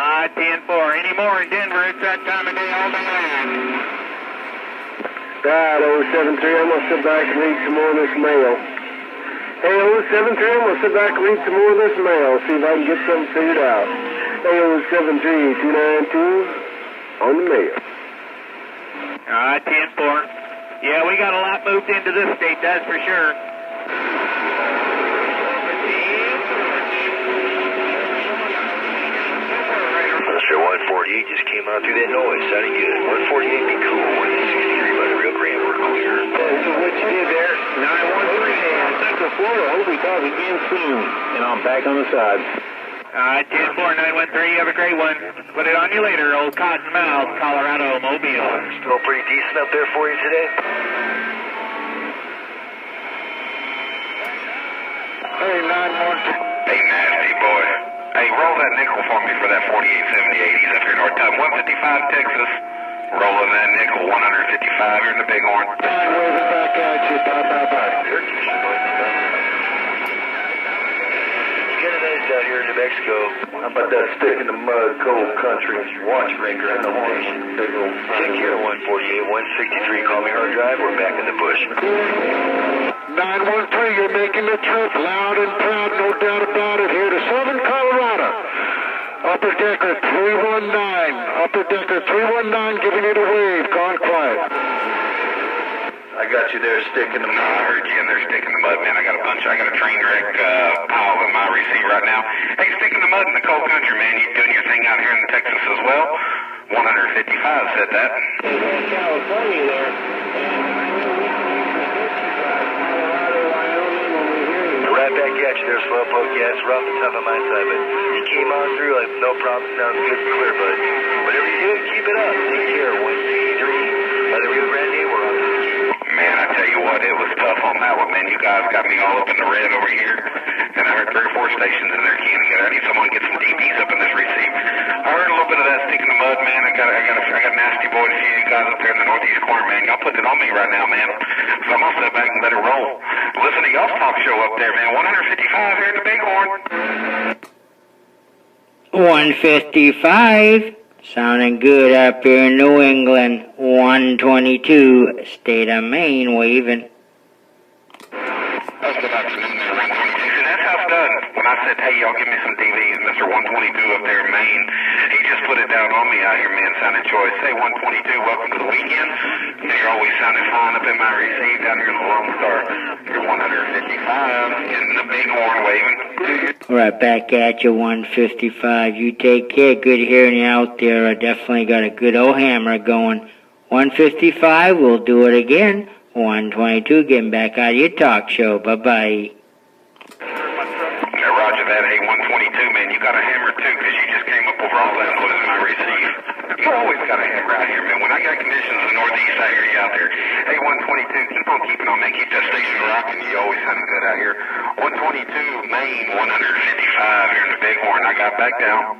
10-4. Any more in Denver? It's that time of day all day long. Right, 073, I'm going to sit back and read some more of this mail. Hey, 073, I'm going to sit back and read some more of this mail, see if I can get something figured out. Hey, 073-292 on the mail. 10-4. Yeah, we got a lot moved into this state, that's for sure. Mr. 148 just came out through that noise. Sounding good. 148 be cool. 163 by the Rio Grande. We're clear. This is what you did there. 913 Central Florida. Hope we talk again soon. And I'm back on the side. 10-4, 913. Have a great one. Put it on you later, old Cottonmouth, Colorado, Mobile. Still pretty decent up there for you today? Hey, 912. Hey, nasty boy. Hey, roll that nickel for me for that 4878. He's up here north time. 155 Texas. Rolling that nickel, 155 here in the Bighorn. Waving back at you. Bye. You got a nice out here in New Mexico. How about that stick in the mud, cold country, watchmaker in the station? Big old Take care, 148, 163. Call me hard drive. We're back in the bush. 913, you're making the trip loud and proud, no doubt about it, here to Southern Colorado. Upper Decker 319, giving you the wave, gone quiet. I got you there, stick in the mud. I heard you in there, stick in the mud, man. I got a train wreck pile in my receiver right now. Hey, stick in the mud in the cold country, man. You doing your thing out here in Texas as well? 155 said that. California there. Right back at you there, Slowpoke. Yeah, it's rough and tough on my side, but you came on through like no problem. Sounds good and clear, bud. Whatever you do, keep it up. Take care. 163 by the Rio Grande. We're on the Man, I tell you what, it was tough on that one, man. You guys got me all up in the red over here. And I heard 3 or 4 stations in there keying together. I need someone to get some DBs up in this receiver. I heard a little bit of that stick in the mud, man. I got nasty boy to see you guys up there in the northeast corner, man. Y'all putting it on me right now, man. So I'm gonna sit back and let it roll. Listen to y'all's talk show up there, man. 155 here in the Bighorn. 155. Sounding good up here in New England. 122, state of Maine, waving. Good afternoon there, 122. See, that's how it's done. When I said, hey, y'all give me some DVs, Mr. 122 up there in Maine, he just put it down on me out here, man, sounding choice. Hey, 122, welcome to the weekend. You're always sounding fine up in my receive down here in the Lone Star. You're 155 in the Bighorn waving. Right back at you, 155. You take care. Good hearing you out there. I definitely got a good old hammer going. 155, we'll do it again. 122, getting back out of your talk show. Bye-bye. Roger that. Hey, 122, man, you got a hammer too, because you just came up over all that noise in my receive. You always got a hammer out here, man. When I got conditions in the northeast, I hear you out there. Hey, 122, keep on keeping on, man. Keep that station rocking. You always sounding good out here. 122, Maine, 155 here in the Bighorn. I got back down.